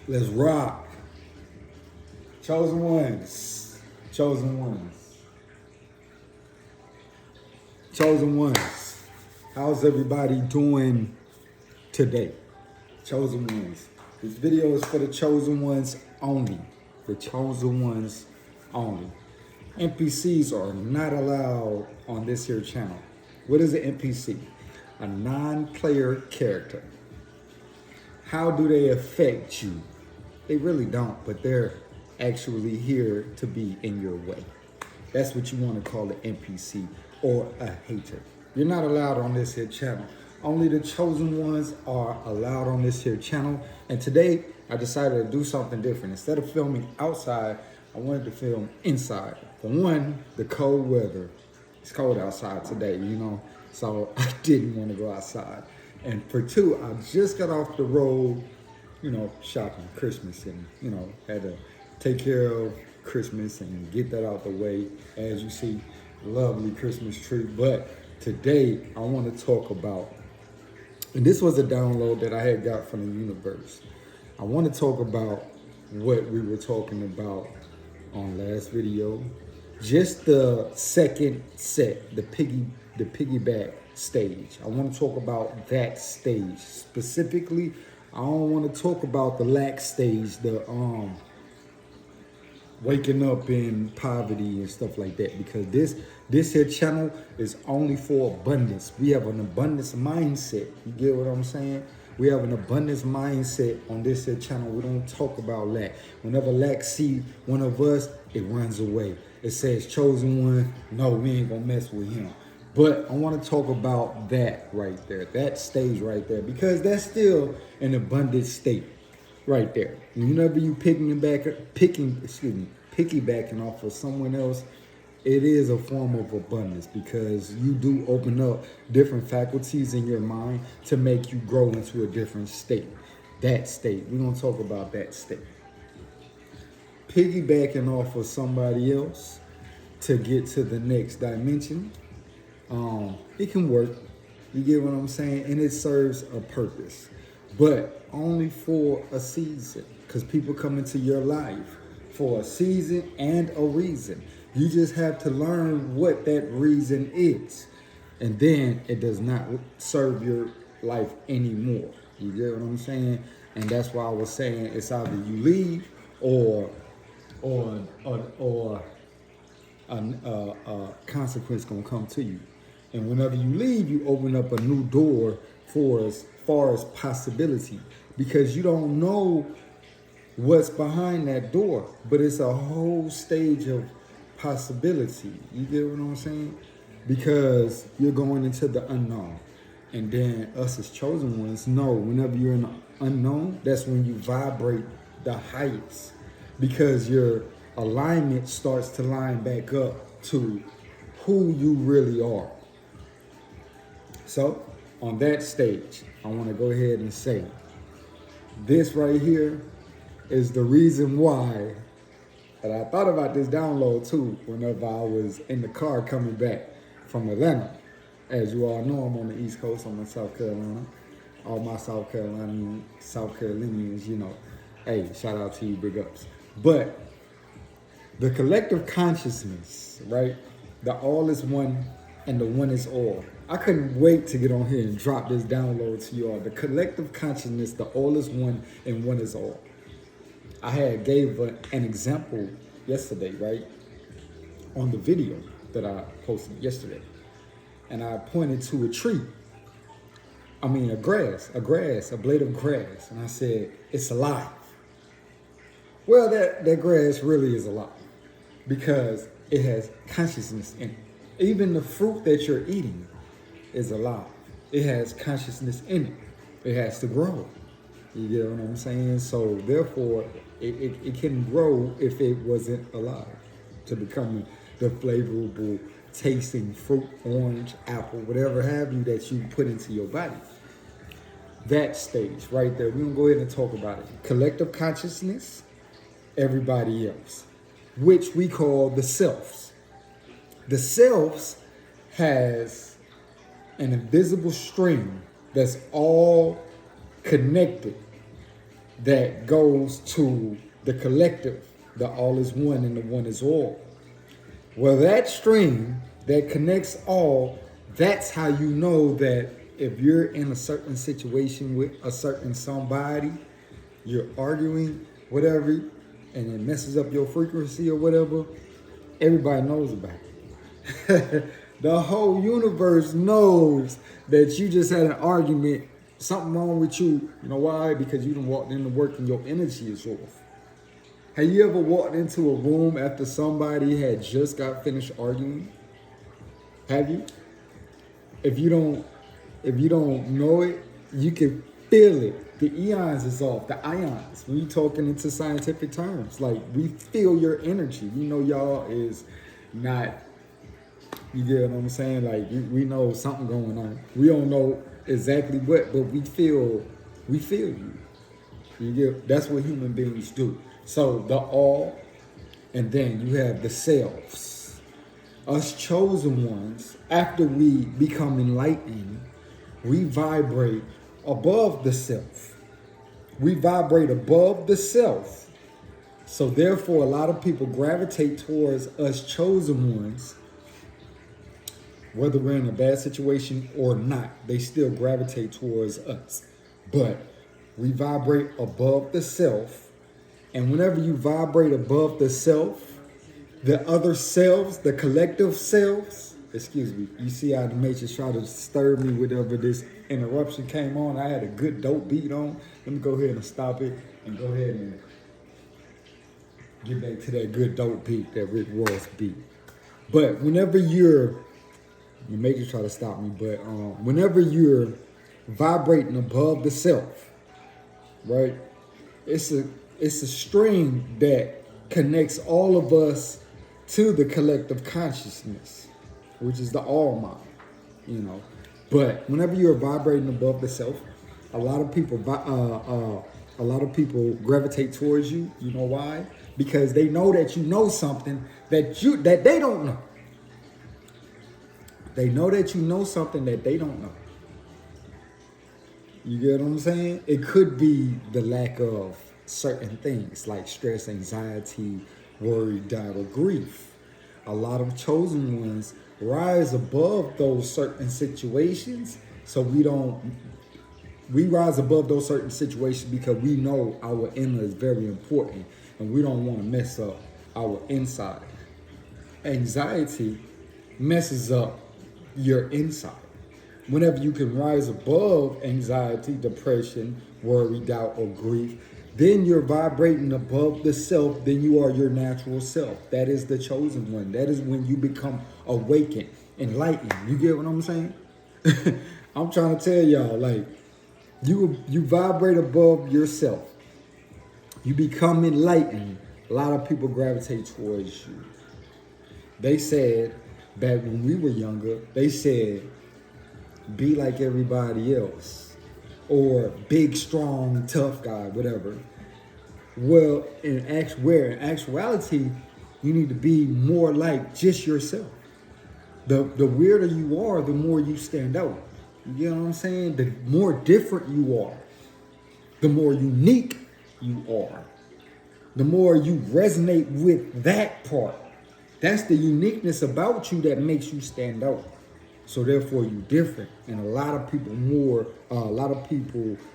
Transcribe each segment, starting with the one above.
Let's rock. Chosen ones. Chosen ones. Chosen ones. How's everybody doing today? Chosen ones. This video is for the chosen ones only. The chosen ones only. NPCs are not allowed on this here channel. What is an NPC? A non-player character. How do they affect you? They really don't, but they're actually here to be in your way. That's what you want to call an NPC or a hater. You're not allowed on this here channel. Only the chosen ones are allowed on this here channel. And today I decided to do something different. Instead of filming outside, I wanted to film inside. For one, the cold weather. It's cold outside today, you know, so I didn't want to go outside. And for two, I just got off the road, you know, shopping Christmas and, you know, had to take care of Christmas and get that out the way. As you see, lovely Christmas tree. But today I want to talk about, and this was a download that I had got from the universe. I want to talk about what we were talking about on last video. Just the second set, the piggyback stage. I want to talk about that stage specifically. I don't want to talk about the lack stage, the waking up in poverty and stuff like that, because this here channel is only for abundance. We have an abundance mindset. You get what I'm saying? We have an abundance mindset on this here channel. We don't talk about lack. Whenever lack see one of us, it runs away. It says chosen one. No, we ain't gonna mess with him. But I want to talk about that right there, that stage right there, because that's still an abundant state right there. Whenever you piggybacking off of someone else, it is a form of abundance, because you do open up different faculties in your mind to make you grow into a different state. That state, we're gonna talk about that state. Piggybacking off of somebody else to get to the next dimension. It can work, you get what I'm saying, and it serves a purpose, but only for a season, because people come into your life for a season and a reason. You just have to learn what that reason is, and then it does not serve your life anymore. You get what I'm saying? And that's why I was saying it's either you leave or a consequence gonna come to you. And whenever you leave, you open up a new door for as far as possibility, because you don't know what's behind that door, but it's a whole stage of possibility. You get what I'm saying? Because you're going into the unknown. And then us as chosen ones know whenever you're in the unknown, that's when you vibrate the highest, because your alignment starts to line back up to who you really are. So on that stage, I want to go ahead and say this right here is the reason why. And I thought about this download too whenever I was in the car coming back from Atlanta. As you all know, I'm on the East Coast. I'm in South Carolina. All my South Carolinians, you know, hey, shout out to you, big ups. But the collective consciousness, right? The all is one and the one is all. I couldn't wait to get on here and drop this download to you all. The collective consciousness, the all is one and one is all. I had gave an example yesterday, right? On the video that I posted yesterday. And I pointed to a tree. I mean, a blade of grass. And I said, it's alive. Well, that grass really is alive, because it has consciousness in it. Even the fruit that you're eating is alive. It has consciousness in it. It has to grow. You get what I'm saying? So therefore, it can grow if it wasn't alive to become the flavorful tasting fruit, orange, apple, whatever have you that you put into your body. That stage right there, we're gonna go ahead and talk about it. Collective consciousness, everybody else, which we call the selves. The selves has an invisible string that's all connected that goes to the collective, the all is one and the one is all. Well, that stream that connects all, that's how you know that if you're in a certain situation with a certain somebody, you're arguing, whatever, and it messes up your frequency or whatever, everybody knows about it. The whole universe knows that you just had an argument, something wrong with you. You know why? Because you done walked into work and your energy is off. Have you ever walked into a room after somebody had just got finished arguing? Have you? If you don't know it, you can feel it. The eons is off, the ions. When you talking into scientific terms, like we feel your energy. You know y'all is not, you get what I'm saying? Like we know something going on. We don't know exactly what, but we feel you. You get, that's what human beings do. So the all, and then you have the selves. Us chosen ones, after we become enlightened, we vibrate above the self. We vibrate above the self. So therefore, a lot of people gravitate towards us chosen ones, whether we're in a bad situation or not, they still gravitate towards us. But we vibrate above the self. And whenever you vibrate above the self, the other selves, the collective selves, excuse me, you see how the matrix tried to disturb me whenever this interruption came on. I had a good dope beat on. Let me go ahead and stop it and go ahead and get back to that good dope beat, that Rick Ross beat. But whenever the matrix try to stop me, but whenever you're vibrating above the self, right, it's a string that connects all of us to the collective consciousness, which is the all mind, you know. But whenever you're vibrating above the self, a lot of people gravitate towards you. You know why? Because they know that you know something that they don't know. They know that you know something that they don't know. You get what I'm saying? It could be the lack of certain things like stress, anxiety, worry, doubt, or grief. A lot of chosen ones rise above those certain situations. So we rise above those certain situations because we know our inner is very important and we don't want to mess up our inside. Anxiety messes up your inside. Whenever you can rise above anxiety, depression, worry, doubt, or grief, then you're vibrating above the self, then you are your natural self. That is the chosen one. That is when you become awakened, enlightened. You get what I'm saying? I'm trying to tell y'all, like, you vibrate above yourself. You become enlightened. A lot of people gravitate towards you. They said, back when we were younger, they said, be like everybody else, or big, strong, tough guy, whatever. Well, in actuality, you need to be more like just yourself. The weirder you are, the more you stand out. You know what I'm saying? The more different you are, the more unique you are, the more you resonate with that part. That's the uniqueness about you that makes you stand out. So therefore, you're different, and a lot of people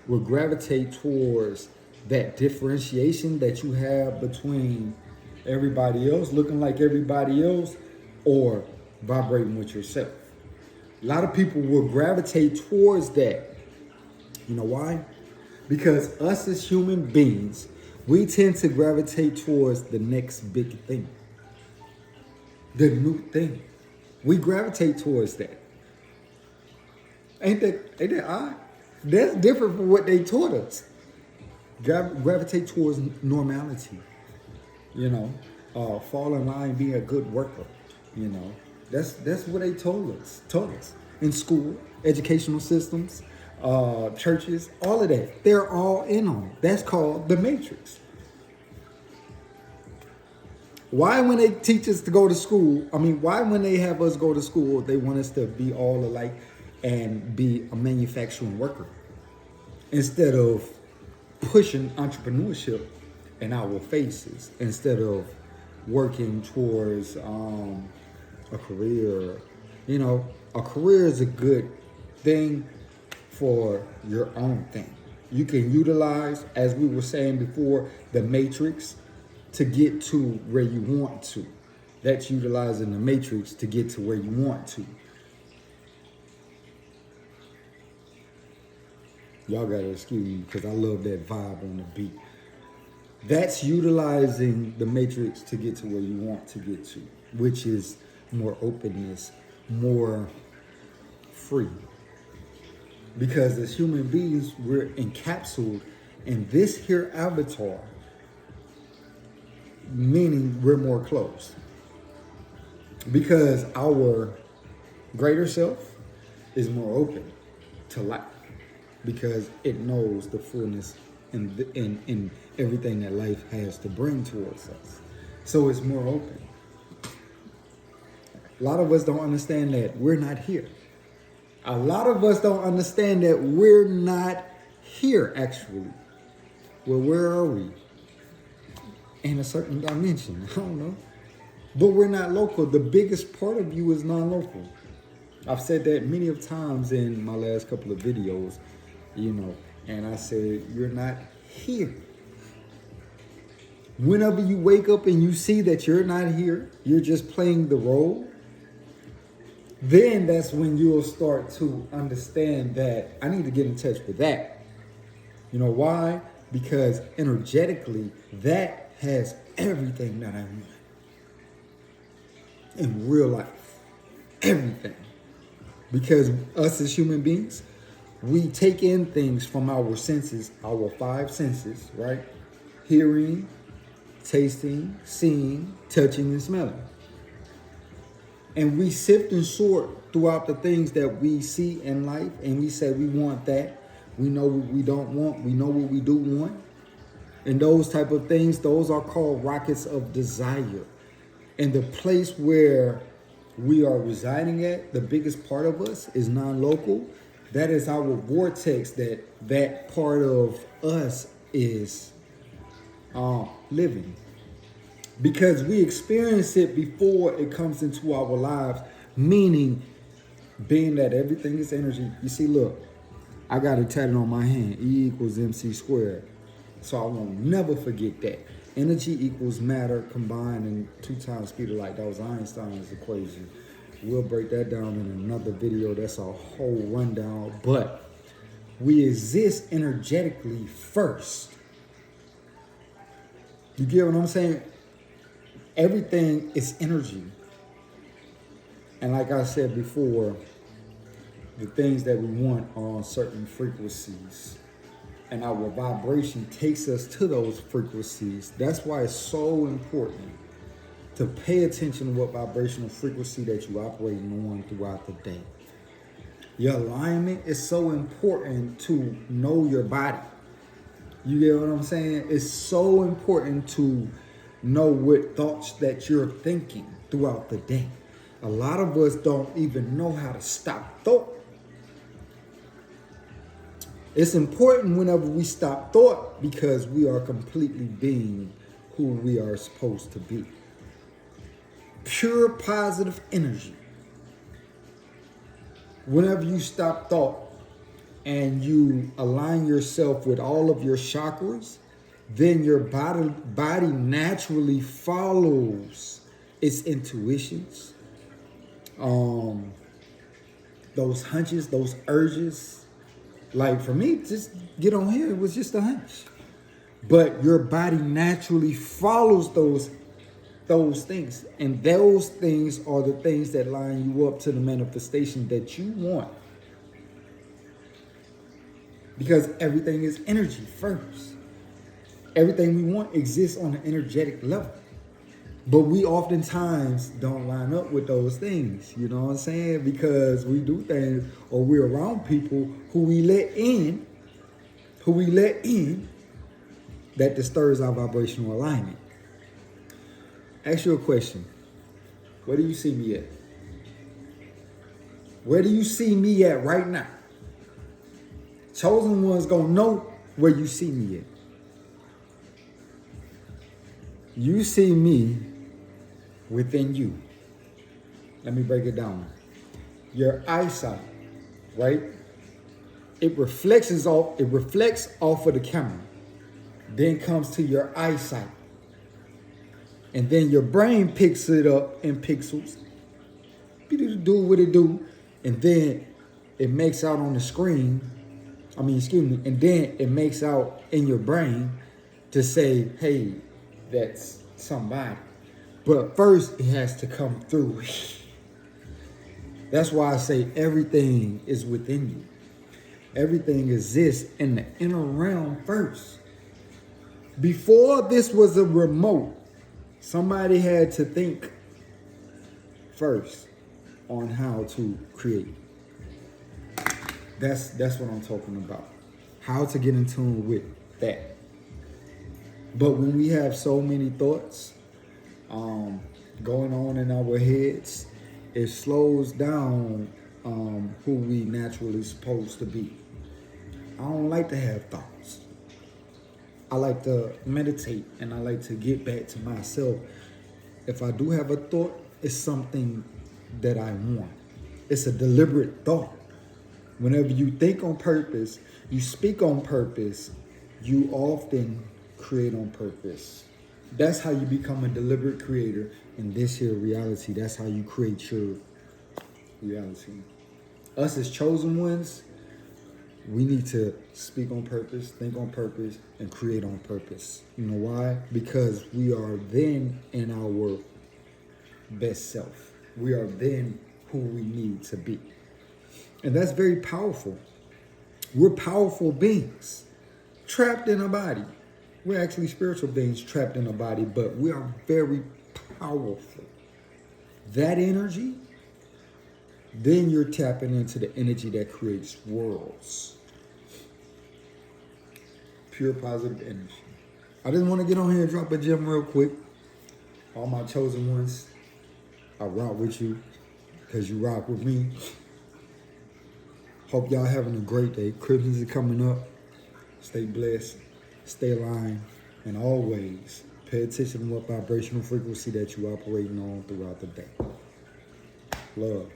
will gravitate towards that differentiation that you have between everybody else, looking like everybody else, or vibrating with yourself. A lot of people will gravitate towards that. You know why? Because us as human beings, we tend to gravitate towards the next big thing, the new thing. We gravitate towards that. Ain't that odd? That's different from what they taught us. Gravitate towards normality. You know, fall in line, be a good worker. You know, that's what they told us in school, educational systems, churches, all of that. They're all in on it. That's called the matrix. Why when they teach us to go to school, why when they have us go to school, they want us to be all alike and be a manufacturing worker instead of pushing entrepreneurship in our faces instead of working towards a career. You know, a career is a good thing for your own thing. You can utilize, as we were saying before, the matrix to get to where you want to. That's utilizing the matrix to get to where you want to. Y'all gotta excuse me because I love that vibe on the beat. That's utilizing the matrix to get to where you want to get to, which is more openness, more free. Because as human beings, we're encapsulated in this here avatar, meaning we're more close. Because our greater self is more open to life, because it knows the fullness in everything that life has to bring towards us. So it's more open. A lot of us don't understand that we're not here. A lot of us don't understand that we're not here, actually. Well, where are we? In a certain dimension. I don't know. But we're not local. The biggest part of you is non-local. I've said that many of times in my last couple of videos, you know, and I said, you're not here. Whenever you wake up and you see that you're not here, you're just playing the role, then that's when you'll start to understand that I need to get in touch with that. You know why? Because energetically, that has everything that I want. In real life. Everything. Because us as human beings, we take in things from our senses, our 5 senses, right? Hearing, tasting, seeing, touching, and smelling. And we sift and sort throughout the things that we see in life, and we say we want that. We know what we don't want. We know what we do want. And those type of things, those are called rockets of desire. And the place where we are residing at, the biggest part of us is non-local. That is our vortex that part of us is living. Because we experience it before it comes into our lives, meaning being that everything is energy. You see, look, I got it tatted on my hand, E equals MC squared. So I won't never forget that. Energy equals matter combined in 2 times speed of light. That was Einstein's equation. We'll break that down in another video. That's a whole rundown. But we exist energetically first. You get what I'm saying? Everything is energy. And like I said before, the things that we want are on certain frequencies. And our vibration takes us to those frequencies. That's why it's so important to pay attention to what vibrational frequency that you're operating on throughout the day. Your alignment is so important to know your body. You get what I'm saying? It's so important to know what thoughts that you're thinking throughout the day. A lot of us don't even know how to stop thought. It's important whenever we stop thought because we are completely being who we are supposed to be. Pure positive energy. Whenever you stop thought and you align yourself with all of your chakras, then your body naturally follows its intuitions, those hunches, those urges. Like for me, just get on here, it was just a hunch. But your body naturally follows those things. And those things are the things that line you up to the manifestation that you want. Because everything is energy first. Everything we want exists on an energetic level. But we oftentimes don't line up with those things, you know what I'm saying? Because we do things or we're around people who we let in that disturbs our vibrational alignment. Ask you a question. Where do you see me at? Where do you see me at right now? Chosen one's gonna know where you see me at. You see me within you. Let me break it down. Your eyesight, right? It reflects off of the camera. Then comes to your eyesight. And then your brain picks it up in pixels. Do what it do. And then it makes out on the screen. And then it makes out in your brain to say, hey, that's somebody. But first, it has to come through. That's why I say everything is within you. Everything exists in the inner realm first. Before this was a remote, somebody had to think first on how to create. That's what I'm talking about. How to get in tune with that. But when we have so many thoughts going on in our heads, it slows down who we naturally supposed to be. I don't like to have thoughts. I like to meditate and I like to get back to myself. If I do have a thought, it's something that I want. It's a deliberate thought. Whenever you think on purpose, you speak on purpose, you often create on purpose. That's how you become a deliberate creator in this here reality. That's how you create your reality. Us as chosen ones, we need to speak on purpose, think on purpose, and create on purpose. You know why? Because we are then in our best self. We are then who we need to be. And that's very powerful. We're powerful beings trapped in a body. We're actually spiritual beings trapped in a body, but we are very powerful. That energy, then you're tapping into the energy that creates worlds. Pure positive energy. I just want to get on here and drop a gem real quick. All my chosen ones, I rock with you because you rock with me. Hope y'all having a great day. Christmas is coming up. Stay blessed, stay aligned, and always pay attention to what vibrational frequency that you're operating on throughout the day. Love.